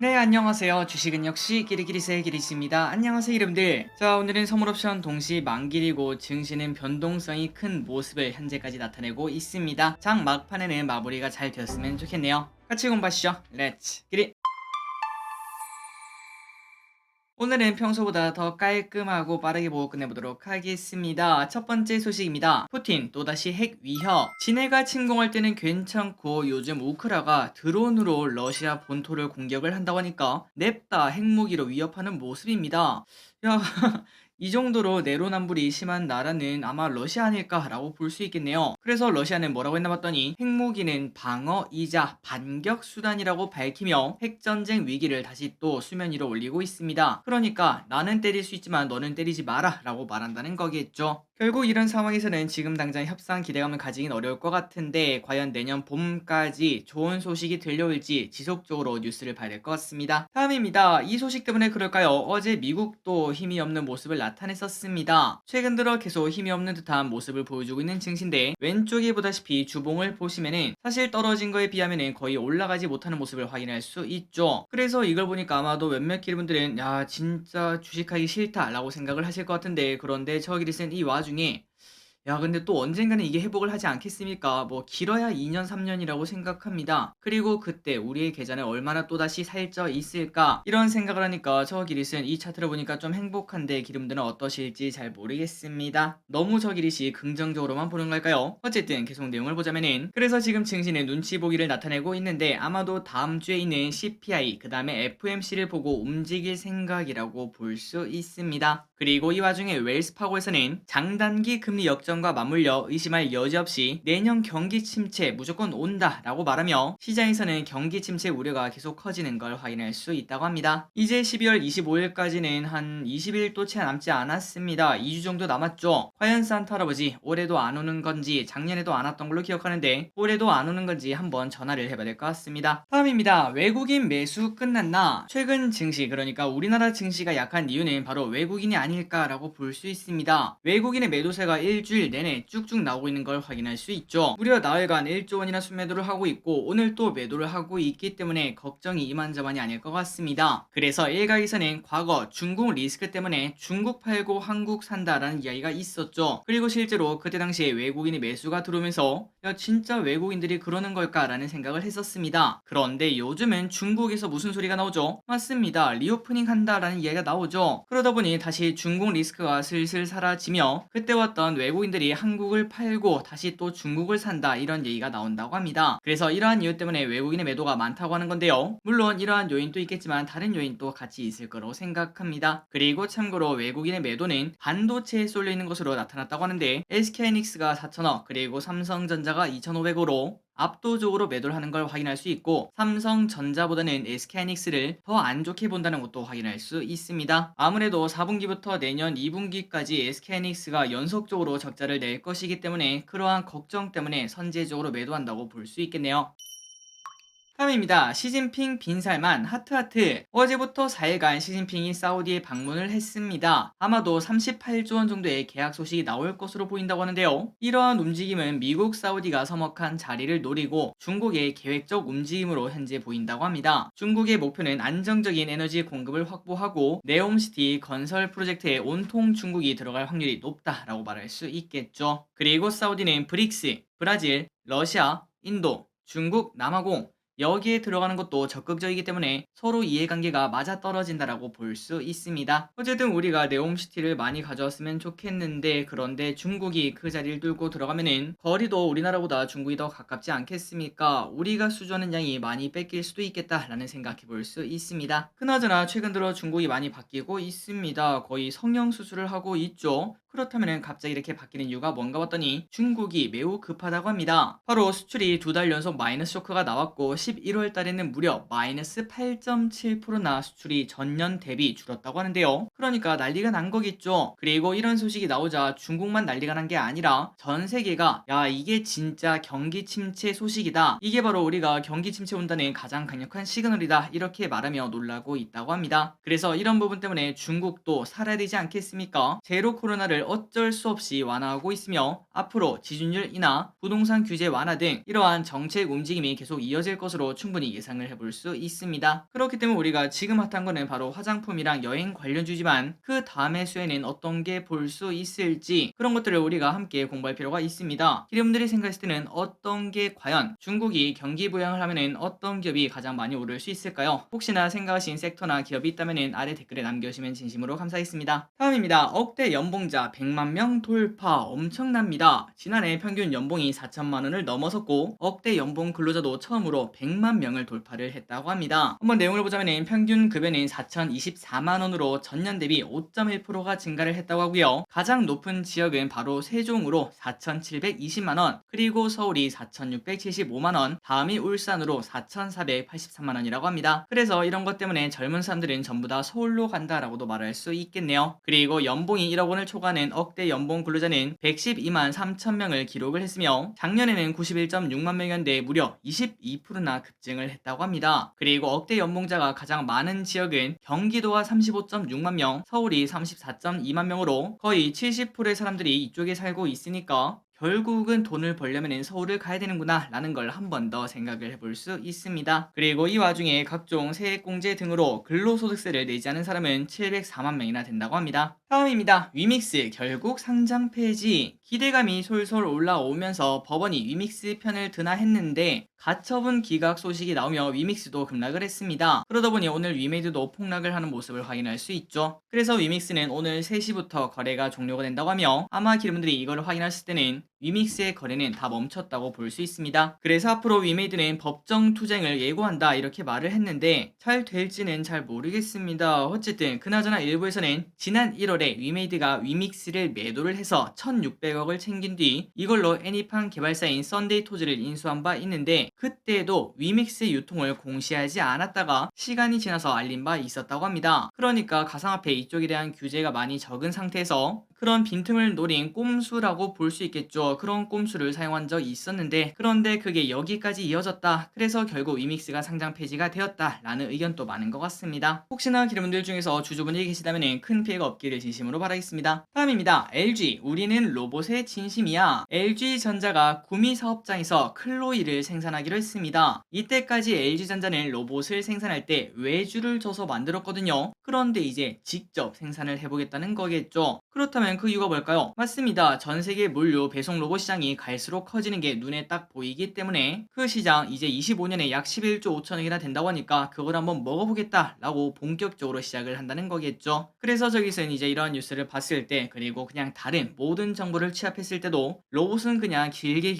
네, 안녕하세요. 주식은 역시 기리기리세 기리씨입니다. 안녕하세요, 여러분들. 자, 오늘은 선물옵션 동시 만길이고 증시는 변동성이 큰 모습을 현재까지 나타내고 있습니다. 장 막판에는 마무리가 잘 되었으면 좋겠네요. 같이 공부하시죠. 렛츠 기리! 오늘은 평소보다 더 깔끔하고 빠르게 보고 끝내보도록 하겠습니다. 첫 번째 소식입니다. 푸틴 또다시 핵 위협. 진해가 침공할 때는 괜찮고 요즘 우크라가 드론으로 러시아 본토를 공격을 한다고 하니까 냅다 핵무기로 위협하는 모습입니다. 야, 이 정도로 내로남불이 심한 나라는 아마 러시아 아닐까라고 볼 수 있겠네요. 그래서 러시아는 뭐라고 했나 봤더니 핵무기는 방어이자 반격 수단이라고 밝히며 핵전쟁 위기를 다시 또 수면 위로 올리고 있습니다. 그러니까 나는 때릴 수 있지만 너는 때리지 마라 라고 말한다는 거겠죠. 결국 이런 상황에서는 지금 당장 협상 기대감을 가지긴 어려울 것 같은데 과연 내년 봄까지 좋은 소식이 들려올지 지속적으로 뉴스를 봐야 될 것 같습니다. 다음입니다. 이 소식 때문에 그럴까요? 어제 미국도 힘이 없는 모습을 나타냈었습니다. 최근 들어 계속 힘이 없는 듯한 모습을 보여주고 있는 증시인데 왼쪽에 보다시피 주봉을 보시면은 사실 떨어진 거에 비하면은 거의 올라가지 못하는 모습을 확인할 수 있죠. 그래서 이걸 보니까 아마도 몇몇 기분들은 야 진짜 주식하기 싫다라고 생각을 하실 것 같은데 그런데 저기를 쓴 이 와중에 야 근데 또 언젠가는 이게 회복을 하지 않겠습니까? 뭐 길어야 2년 3 년이라고 생각합니다. 그리고 그때 우리의 계좌는 얼마나 또다시 살쪄 있을까? 이런 생각을 하니까 저 기릿은 이 차트를 보니까 좀 행복한데 기름들은 어떠실지 잘 모르겠습니다. 너무 저 기릿이 긍정적으로만 보는 걸까요? 어쨌든 계속 내용을 보자면은 그래서 지금 증시는 눈치 보기를 나타내고 있는데 아마도 다음 주에 있는 CPI 그 다음에 FMC를 보고 움직일 생각이라고 볼 수 있습니다. 그리고 이 와중에 웰스파고에서는 장단기 금리 역전과 맞물려 의심할 여지 없이 내년 경기 침체 무조건 온다라고 말하며 시장에서는 경기 침체 우려가 계속 커지는 걸 확인할 수 있다고 합니다. 이제 12월 25일까지는 한 20일도 채 남지 않았습니다. 2주 정도 남았죠. 과연 산타 할아버지 올해도 안 오는 건지 작년에도 안 왔던 걸로 기억하는데 올해도 안 오는 건지 한번 전화를 해봐야 될 것 같습니다. 다음입니다. 외국인 매수 끝났나? 최근 증시 그러니까 우리나라 증시가 약한 이유는 바로 외국인이 아닐까라고 볼 수 있습니다. 외국인의 매도세가 일주일 내내 쭉쭉 나오고 있는 걸 확인할 수 있죠. 무려 나흘간 1조 원이나 순매도를 하고 있고 오늘 또 매도를 하고 있기 때문에 걱정이 이만저만이 아닐 것 같습니다. 그래서 일각에서는 과거 중국 리스크 때문에 중국 팔고 한국 산다라는 이야기가 있었죠. 그리고 실제로 그때 당시에 외국인의 매수가 들어오면서 야 진짜 외국인들이 그러는 걸까라는 생각을 했었습니다. 그런데 요즘은 중국에서 무슨 소리가 나오죠? 맞습니다. 리오프닝 한다라는 이야기가 나오죠. 그러다 보니 다시 중국 리스크가 슬슬 사라지며 그때 왔던 외국인들이 한국을 팔고 다시 또 중국을 산다 이런 얘기가 나온다고 합니다. 그래서 이러한 이유 때문에 외국인의 매도가 많다고 하는 건데요. 물론 이러한 요인도 있겠지만 다른 요인도 같이 있을 거라고 생각합니다. 그리고 참고로 외국인의 매도는 반도체에 쏠려 있는 것으로 나타났다고 하는데 SK하이닉스가 4천억 그리고 삼성전자가 2,500으로 압도적으로 매도를 하는 걸 확인할 수 있고 삼성전자보다는 SK하이닉스를 더 안 좋게 본다는 것도 확인할 수 있습니다. 아무래도 4분기부터 내년 2분기까지 SK하이닉스가 연속적으로 적자를 낼 것이기 때문에 그러한 걱정 때문에 선제적으로 매도한다고 볼 수 있겠네요. 다음입니다. 시진핑 빈살만 하트하트. 어제부터 4일간 시진핑이 사우디에 방문을 했습니다. 아마도 38조 원 정도의 계약 소식이 나올 것으로 보인다고 하는데요. 이러한 움직임은 미국 사우디가 서먹한 자리를 노리고 중국의 계획적 움직임으로 현재 보인다고 합니다. 중국의 목표는 안정적인 에너지 공급을 확보하고 네옴시티 건설 프로젝트에 온통 중국이 들어갈 확률이 높다라고 말할 수 있겠죠. 그리고 사우디는 브릭스, 브라질, 러시아, 인도, 중국, 남아공 여기에 들어가는 것도 적극적이기 때문에 서로 이해관계가 맞아떨어진다라고 볼 수 있습니다. 어쨌든 우리가 네옴시티를 많이 가져왔으면 좋겠는데 그런데 중국이 그 자리를 뚫고 들어가면은 거리도 우리나라보다 중국이 더 가깝지 않겠습니까? 우리가 수주하는 양이 많이 뺏길 수도 있겠다라는 생각해 볼 수 있습니다. 그나저나 최근 들어 중국이 많이 바뀌고 있습니다. 거의 성형수술을 하고 있죠. 그렇다면 갑자기 이렇게 바뀌는 이유가 뭔가 봤더니 중국이 매우 급하다고 합니다. 바로 수출이 두 달 연속 마이너스 쇼크가 나왔고 11월 달에는 무려 마이너스 8.7%나 수출이 전년 대비 줄었다고 하는데요. 그러니까 난리가 난 거겠죠. 그리고 이런 소식이 나오자 중국만 난리가 난 게 아니라 전 세계가 야 이게 진짜 경기 침체 소식이다. 이게 바로 우리가 경기 침체 온다는 가장 강력한 시그널이다. 이렇게 말하며 놀라고 있다고 합니다. 그래서 이런 부분 때문에 중국도 살아야 되지 않겠습니까? 제로 코로나를 규제를 어쩔 수 없이 완화하고 있으며 앞으로 지준율 인하, 부동산 규제 완화 등 이러한 정책 움직임이 계속 이어질 것으로 충분히 예상을 해볼 수 있습니다. 그렇기 때문에 우리가 지금 핫한 거는 바로 화장품이랑 여행 관련주지만 그 다음의 수에는 어떤 게 볼 수 있을지 그런 것들을 우리가 함께 공부할 필요가 있습니다. 여러분들이 생각했을 때는 어떤 게 과연 중국이 경기 부양을 하면은 어떤 기업이 가장 많이 오를 수 있을까요? 혹시나 생각하신 섹터나 기업이 있다면은 아래 댓글에 남겨주시면 진심으로 감사하겠습니다. 다음입니다. 억대 연봉자 100만 명 돌파 엄청납니다. 지난해 평균 연봉이 4천만 원을 넘어섰고 억대 연봉 근로자도 처음으로 100만 명을 돌파를 했다고 합니다. 한번 내용을 보자면은 평균 급여는 4,024만 원으로 전년 대비 5.1%가 증가를 했다고 하고요. 가장 높은 지역은 바로 세종으로 4,720만 원, 그리고 서울이 4,675만 원, 다음이 울산으로 4,483만 원이라고 합니다. 그래서 이런 것 때문에 젊은 사람들은 전부 다 서울로 간다라고도 말할 수 있겠네요. 그리고 연봉이 1억 원을 초과하는 억대 연봉 근로자는 112만 3천 명을 기록을 했으며 작년에는 91.6만 명이었는데 무려 22%나 급증을 했다고 합니다. 그리고 억대 연봉자가 가장 많은 지역은 경기도가 35.6만 명, 서울이 34.2만 명으로 거의 70%의 사람들이 이쪽에 살고 있으니까 결국은 돈을 벌려면 서울을 가야 되는구나 라는 걸 한 번 더 생각을 해볼 수 있습니다. 그리고 이 와중에 각종 세액공제 등으로 근로소득세를 내지 않은 사람은 704만 명이나 된다고 합니다. 다음입니다. 위믹스 결국 상장 폐지. 기대감이 솔솔 올라오면서 법원이 위믹스 편을 드나 했는데 가처분 기각 소식이 나오며 위믹스도 급락을 했습니다. 그러다 보니 오늘 위메이드도 폭락을 하는 모습을 확인할 수 있죠. 그래서 위믹스는 오늘 3시부터 거래가 종료가 된다고 하며 아마 여러분들이 이걸 확인하실 때는 위믹스의 거래는 다 멈췄다고 볼 수 있습니다. 그래서 앞으로 위메이드는 법정 투쟁을 예고한다 이렇게 말을 했는데 잘 될지는 잘 모르겠습니다. 어쨌든 그나저나 일부에서는 지난 1월에 위메이드가 위믹스를 매도를 해서 1,600억을 챙긴 뒤 이걸로 애니팡 개발사인 썬데이토즈를 인수한 바 있는데 그때도 위믹스 유통을 공시하지 않았다가 시간이 지나서 알린 바 있었다고 합니다. 그러니까 가상화폐 이쪽에 대한 규제가 많이 적은 상태에서 그런 빈틈을 노린 꼼수라고 볼 수 있겠죠. 그런 꼼수를 사용한 적이 있었는데 그런데 그게 여기까지 이어졌다. 그래서 결국 위믹스가 상장 폐지가 되었다 라는 의견도 많은 것 같습니다. 혹시나 여러분들 중에서 주주분이 계시다면 큰 피해가 없기를 진심으로 바라겠습니다. 다음입니다. LG 우리는 로봇의 진심이야. LG전자가 구미 사업장에서 클로이를 생산하기로 했습니다. 이때까지 LG전자는 로봇을 생산할 때 외주를 줘서 만들었거든요. 그런데 이제 직접 생산을 해보겠다는 거겠죠. 그렇다면 그 이유가 뭘까요? 맞습니다. 전 세계 물류 배송 로봇 시장이 갈수록 커지는 게 눈에 딱 보이기 때문에 그 시장 이제 25년에 약 11조 5천억이나 된다고 하니까 그걸 한번 먹어보겠다 라고 본격적으로 시작을 한다는 거겠죠. 그래서 저기서는 이제 이런 뉴스를 봤을 때 그리고 그냥 다른 모든 정보를 취합했을 때도 로봇은 그냥 길게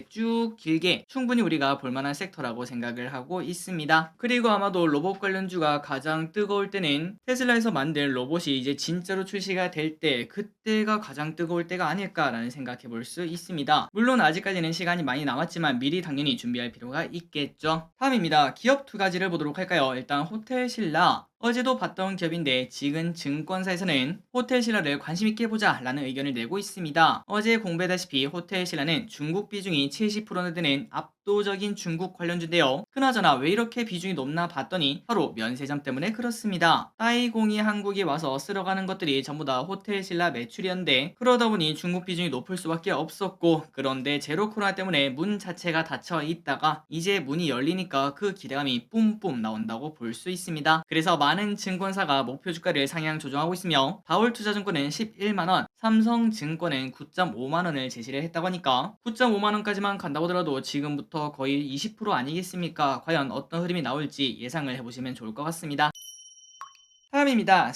쭉 길게 충분히 우리가 볼만한 섹터라고 생각을 하고 있습니다. 그리고 아마도 로봇 관련주가 가장 뜨거울 때는 테슬라에서 만든 로봇이 이제 진짜로 출시가 될 때 그때가 가장 뜨거울 때가 아닐까라는 생각해 볼 수 있습니다. 물론 아직까지는 시간이 많이 남았지만 미리 당연히 준비할 필요가 있겠죠. 다음입니다. 기업 두 가지를 보도록 할까요? 일단 호텔신라. 어제도 봤던 기업인데 지금 증권사에서는 호텔신라를 관심있게 보자 라는 의견을 내고 있습니다. 어제 공부했다시피 호텔신라는 중국 비중이 70%나 되는 압도적인 중국 관련주인데요. 그나저나 왜 이렇게 비중이 높나 봤더니 바로 면세점 때문에 그렇습니다. 따이공이 한국에 와서 쓸어가는 것들이 전부 다 호텔신라 매출이었는데 그러다 보니 중국 비중이 높을 수밖에 없었고 그런데 제로 코로나 때문에 문 자체가 닫혀 있다가 이제 문이 열리니까 그 기대감이 뿜뿜 나온다고 볼 수 있습니다. 그래서 많은 증권사가 목표 주가를 상향 조정하고 있으며 다올투자증권은 11만원, 삼성증권은 9.5만원을 제시를 했다고 하니까 9.5만원까지만 간다고 하더라도 지금부터 거의 20% 아니겠습니까? 과연 어떤 흐름이 나올지 예상을 해보시면 좋을 것 같습니다. 다음입니다.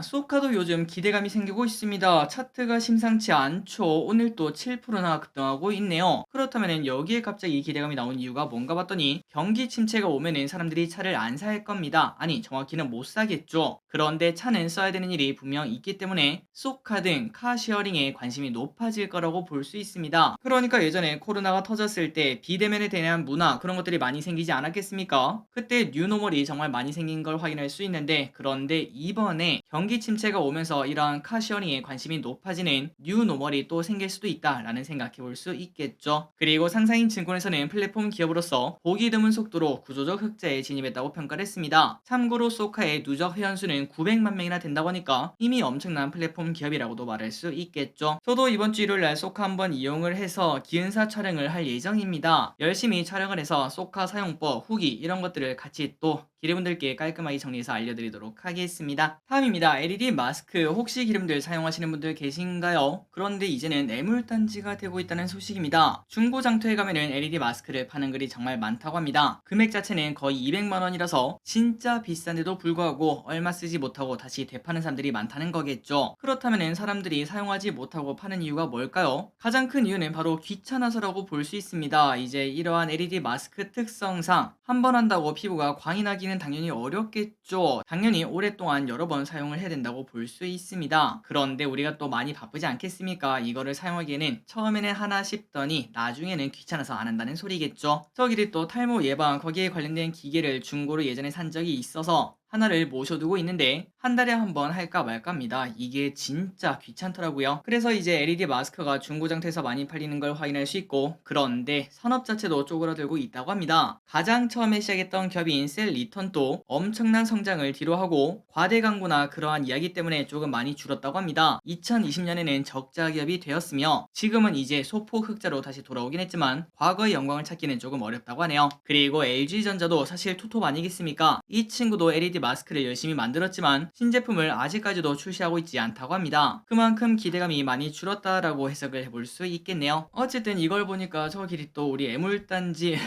소카도 요즘 기대감이 생기고 있습니다. 차트가 심상치 않죠. 오늘 또 7%나 급등하고 있네요. 그렇다면 여기에 갑자기 기대감이 나온 이유가 뭔가 봤더니 경기 침체가 오면은 사람들이 차를 안 살 겁니다. 아니 정확히는 못 사겠죠. 그런데 차는 써야 되는 일이 분명 있기 때문에 소카 등 카쉐어링에 관심이 높아질 거라고 볼 수 있습니다. 그러니까 예전에 코로나가 터졌을 때 비대면에 대한 문화 그런 것들이 많이 생기지 않았겠습니까? 그때 뉴노멀이 정말 많이 생긴 걸 확인할 수 있는데 그런데 이번에 경기 침체가 오면서 이러한 카시어링에 관심이 높아지는 뉴노멀이 또 생길 수도 있다라는 생각해 볼 수 있겠죠. 그리고 상사인 증권에서는 플랫폼 기업으로서 보기 드문 속도로 구조적 흑자에 진입했다고 평가를 했습니다. 참고로 소카의 누적 회원수는 900만 명이나 된다고 하니까 이미 엄청난 플랫폼 기업이라고도 말할 수 있겠죠. 저도 이번 주 일요일날 소카 한번 이용을 해서 기은사 촬영을 할 예정입니다. 열심히 촬영을 해서 소카 사용법, 후기 이런 것들을 같이 또 기르분들께 깔끔하게 정리해서 알려드리도록 하겠습니다. 다음입니다. LED 마스크 혹시 기름들 사용하시는 분들 계신가요? 그런데 이제는 애물단지가 되고 있다는 소식입니다. 중고장터에 가면은 LED 마스크를 파는 글이 정말 많다고 합니다. 금액 자체는 거의 200만원이라서 진짜 비싼데도 불구하고 얼마 쓰지 못하고 다시 되파는 사람들이 많다는 거겠죠. 그렇다면은 사람들이 사용하지 못하고 파는 이유가 뭘까요? 가장 큰 이유는 바로 귀찮아서라고 볼 수 있습니다. 이제 이러한 LED 마스크 특성상 한 번 한다고 피부가 광이 나기는 당연히 어렵겠죠. 당연히 오랫동안 여러 번 사용을 해야 된다고 볼 수 있습니다. 그런데 우리가 또 많이 바쁘지 않겠습니까? 이거를 사용하기에는 처음에는 하나 싶더니 나중에는 귀찮아서 안 한다는 소리겠죠. 저기를 또 탈모 예방 거기에 관련된 기계를 중고로 예전에 산 적이 있어서 하나를 모셔두고 있는데 한 달에 한 번 할까 말까입니다. 이게 진짜 귀찮더라고요. 그래서 이제 LED 마스크가 중고장터에서 많이 팔리는 걸 확인할 수 있고, 그런데 산업 자체도 쪼그라들고 있다고 합니다. 가장 처음에 시작했던 기업인 셀리턴도 엄청난 성장을 뒤로하고 과대 광고나 그러한 이야기 때문에 조금 많이 줄었다고 합니다. 2020년에는 적자 기업이 되었으며 지금은 이제 소폭 흑자로 다시 돌아오긴 했지만 과거의 영광을 찾기는 조금 어렵다고 하네요. 그리고 LG전자도 사실 투톱 아니겠습니까? 이 친구도 LED 마스크를 열심히 만들었지만 신제품을 아직까지도 출시하고 있지 않다고 합니다. 그만큼 기대감이 많이 줄었다라고 해석을 해볼 수 있겠네요. 어쨌든 이걸 보니까 저 길이 또 우리 애물단지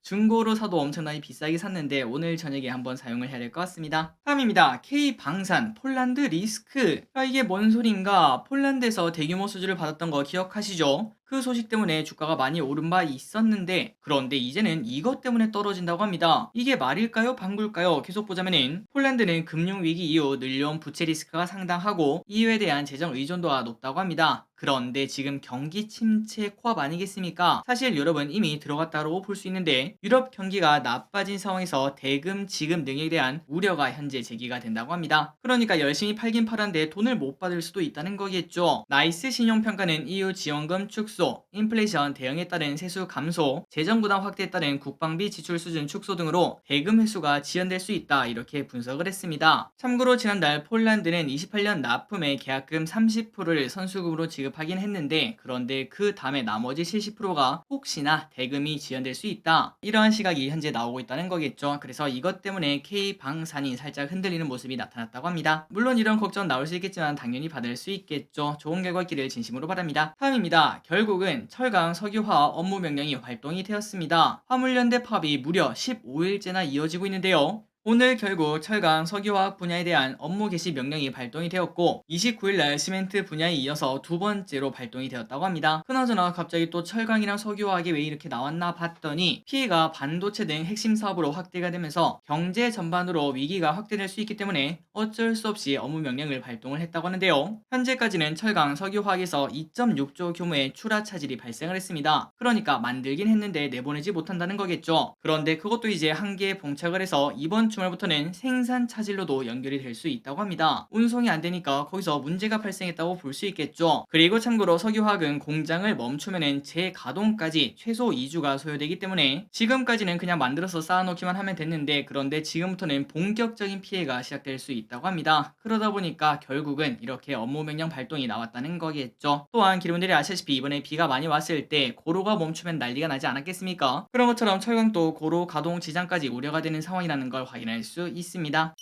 중고로 사도 엄청나게 비싸게 샀는데 오늘 저녁에 한번 사용을 해야 될 것 같습니다. 다음입니다. K방산 폴란드 리스크. 이게 뭔 소린가? 폴란드에서 대규모 수주를 받았던 거 기억하시죠? 그 소식 때문에 주가가 많이 오른 바 있었는데 그런데 이제는 이것 때문에 떨어진다고 합니다. 이게 말일까요? 방굴까요? 계속 보자면은 폴란드는 금융위기 이후 늘려온 부채 리스크가 상당하고 EU에 대한 재정 의존도가 높다고 합니다. 그런데 지금 경기 침체 코앞 아니겠습니까? 사실 유럽은 이미 들어갔다고 볼 수 있는데 유럽 경기가 나빠진 상황에서 대금 지급 능력에 대한 우려가 현재 제기가 된다고 합니다. 그러니까 열심히 팔긴 팔았는데 돈을 못 받을 수도 있다는 거겠죠. 나이스 신용평가는 EU 지원금 축소, 인플레이션 대응에 따른 세수 감소, 재정 부담 확대에 따른 국방비 지출 수준 축소 등으로 대금 회수가 지연될 수 있다 이렇게 분석을 했습니다. 참고로 지난달 폴란드는 28년 납품의 계약금 30%를 선수금으로 지급하긴 했는데 그런데 그 다음에 나머지 70%가 혹시나 대금이 지연될 수 있다. 이러한 시각이 현재 나오고 있다는 거겠죠. 그래서 이것 때문에 K방산이 살짝 흔들리는 모습이 나타났다고 합니다. 물론 이런 걱정 나올 수 있겠지만 당연히 받을 수 있겠죠. 좋은 결과 있기를 진심으로 바랍니다. 다음입니다. 결국은 철강 석유화학 업무 명령이 발동이 되었습니다. 화물연대 파업이 무려 15일째나 이어지고 있는데요. 오늘 결국 철강 석유화학 분야에 대한 업무 개시 명령이 발동이 되었고 29일날 시멘트 분야에 이어서 두 번째로 발동이 되었다고 합니다. 그나저나 갑자기 또 철강이랑 석유화학이 왜 이렇게 나왔나 봤더니 피해가 반도체 등 핵심 사업으로 확대가 되면서 경제 전반으로 위기가 확대될 수 있기 때문에 어쩔 수 없이 업무 명령을 발동을 했다고 하는데요. 현재까지는 철강 석유화학에서 2.6조 규모의 출하 차질이 발생을 했습니다. 그러니까 만들긴 했는데 내보내지 못한다는 거겠죠. 그런데 그것도 이제 한계에 봉착을 해서 이번 주말부터는 생산 차질로도 연결이 될 수 있다고 합니다. 운송이 안 되니까 거기서 문제가 발생했다고 볼 수 있겠죠. 그리고 참고로 석유화학은 공장을 멈추면은 재가동까지 최소 2주가 소요되기 때문에 지금까지는 그냥 만들어서 쌓아놓기만 하면 됐는데 그런데 지금부터는 본격적인 피해가 시작될 수 있다고 합니다. 그러다 보니까 결국은 이렇게 업무 명령 발동이 나왔다는 거겠죠. 또한 기름들이 아시다시피 이번에 비가 많이 왔을 때 고로가 멈추면 난리가 나지 않았겠습니까? 그런 것처럼 철강도 고로 가동 지장까지 우려가 되는 상황이라는 걸 확인할 수 있습니다.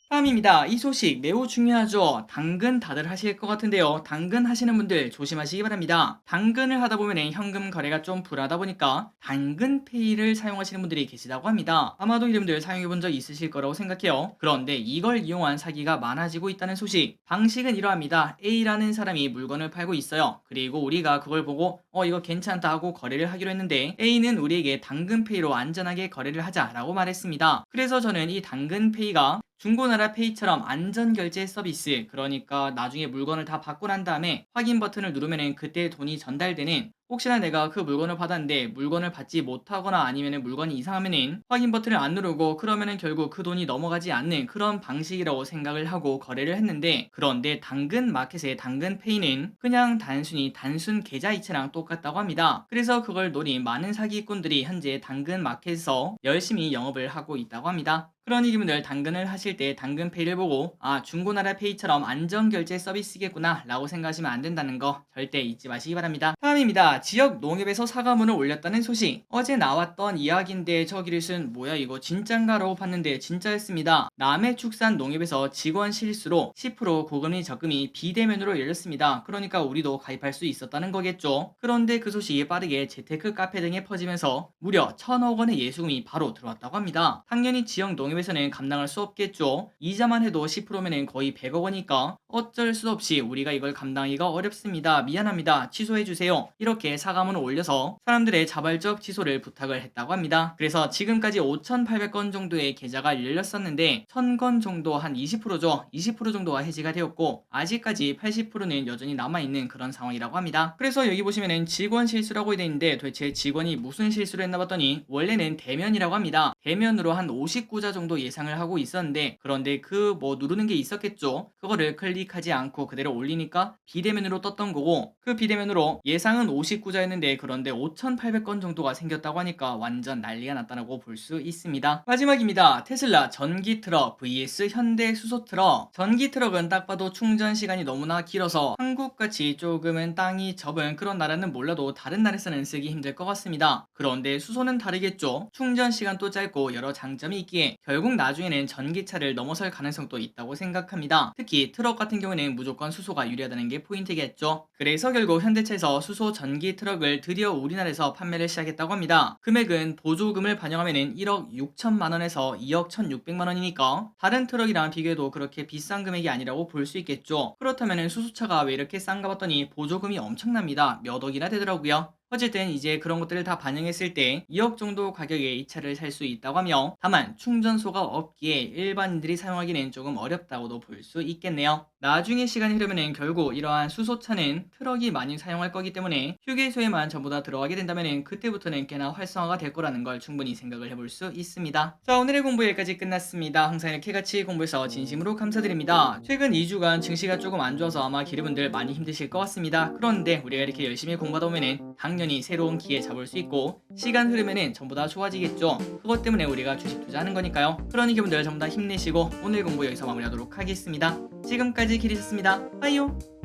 다음입니다. 이 소식 매우 중요하죠. 당근 다들 하실 것 같은데요. 당근 하시는 분들 조심하시기 바랍니다. 당근을 하다 보면 현금 거래가 좀 불하다 보니까 당근페이를 사용하시는 분들이 계시다고 합니다. 아마도 이름들 사용해 본 적 있으실 거라고 생각해요. 그런데 이걸 이용한 사기가 많아지고 있다는 소식. 방식은 이러합니다. A라는 사람이 물건을 팔고 있어요. 그리고 우리가 그걸 보고 이거 괜찮다 하고 거래를 하기로 했는데 A는 우리에게 당근페이로 안전하게 거래를 하자라고 말했습니다. 그래서 저는 이 당근페이가 중고나라 페이처럼 안전결제 서비스, 그러니까 나중에 물건을 다 받고 난 다음에 확인 버튼을 누르면은 그때 돈이 전달되는, 혹시나 내가 그 물건을 받았는데 물건을 받지 못하거나 아니면은 물건이 이상하면은 확인 버튼을 안 누르고 그러면은 결국 그 돈이 넘어가지 않는 그런 방식이라고 생각을 하고 거래를 했는데, 그런데 당근 마켓의 당근페이는 그냥 단순히 단순 계좌이체랑 똑같다고 합니다. 그래서 그걸 노린 많은 사기꾼들이 현재 당근 마켓에서 열심히 영업을 하고 있다고 합니다. 그러니 이분들 당근을 하실 때 당근페이를 보고 중고나라 페이처럼 안전결제 서비스겠구나 라고 생각하시면 안 된다는 거 절대 잊지 마시기 바랍니다. 다음입니다. 지역 농협에서 사과문을 올렸다는 소식. 어제 나왔던 이야기인데 저기를 쓴 뭐야 이거 진짠가 라고 봤는데 진짜였습니다. 남해축산 농협에서 직원 실수로 10% 고금리 적금이 비대면으로 열렸습니다. 그러니까 우리도 가입할 수 있었다는 거겠죠. 그런데 그 소식이 빠르게 재테크 카페 등에 퍼지면서 무려 1,000억 원의 예수금이 바로 들어왔다고 합니다. 당연히 지역 농협에서는 감당할 수 없겠죠. 이자만 해도 10%면은 거의 100억 원이니까 어쩔 수 없이 우리가 이걸 감당하기가 어렵습니다. 미안합니다. 취소해주세요. 이렇게 사과문을 올려서 사람들의 자발적 취소를 부탁을 했다고 합니다. 그래서 지금까지 5,800건 정도의 계좌가 열렸었는데 1,000건 정도 한 20%죠. 20% 정도가 해지가 되었고 아직까지 80%는 여전히 남아있는 그런 상황이라고 합니다. 그래서 여기 보시면은 직원 실수라고 되어 있는데 도대체 직원이 무슨 실수를 했나 봤더니 원래는 대면이라고 합니다. 대면으로 한 59자 정도 예상을 하고 있었는데, 그런데 그 뭐 누르는 게 있었겠죠. 그거를 클릭하지 않고 그대로 올리니까 비대면으로 떴던 거고, 그 비대면으로 예상은 59자였는데 그런데 5,800건 정도가 생겼다고 하니까 완전 난리가 났다고 볼 수 있습니다. 마지막입니다. 테슬라 전기 트럭 vs 현대 수소 트럭. 전기 트럭은 딱 봐도 충전 시간이 너무나 길어서 한국같이 조금은 땅이 접은 그런 나라는 몰라도 다른 나라에서는 쓰기 힘들 것 같습니다. 그런데 수소는 다르겠죠. 충전 시간도 짧고 여러 장점이 있기에 결국 나중에는 전기차를 넘어설 가능성도 있다고 생각합니다. 특히 트럭 같은 경우는 무조건 수소가 유리하다는 게 포인트겠죠. 그래서 결국 현대차에서 수소 전기 트럭을 드디어 우리나라에서 판매를 시작했다고 합니다. 금액은 보조금을 반영하면 1억 6천만 원에서 2억 1,600만 원이니까 다른 트럭이랑 비교해도 그렇게 비싼 금액이 아니라고 볼 수 있겠죠. 그렇다면 수소차가 왜 이렇게 싼가 봤더니 보조금이 엄청납니다. 몇 억이나 되더라고요. 어쨌든 이제 그런 것들을 다 반영했을 때 2억 정도 가격에 이 차를 살 수 있다고 하며, 다만 충전소가 없기에 일반인들이 사용하기는 조금 어렵다고도 볼 수 있겠네요. 나중에 시간이 흐르면 결국 이러한 수소차는 트럭이 많이 사용할 거기 때문에 휴게소에만 전부 다 들어가게 된다면 그때부터는 꽤나 활성화가 될 거라는 걸 충분히 생각을 해볼 수 있습니다. 자, 오늘의 공부 여기까지 끝났습니다. 항상 이렇게 같이 공부해서 진심으로 감사드립니다. 최근 2주간 증시가 조금 안 좋아서 아마 기르분들 많이 힘드실 것 같습니다. 그런데 우리가 이렇게 열심히 공부하다 보면 당연히 새로운 기회 잡을 수 있고 시간 흐르면 전부 다 좋아지겠죠. 그것 때문에 우리가 주식 투자하는 거니까요. 그러니 여러분들 전부 다 힘내시고 오늘 공부 여기서 마무리하도록 하겠습니다. 지금까지 기리셨습니다. 빠이요.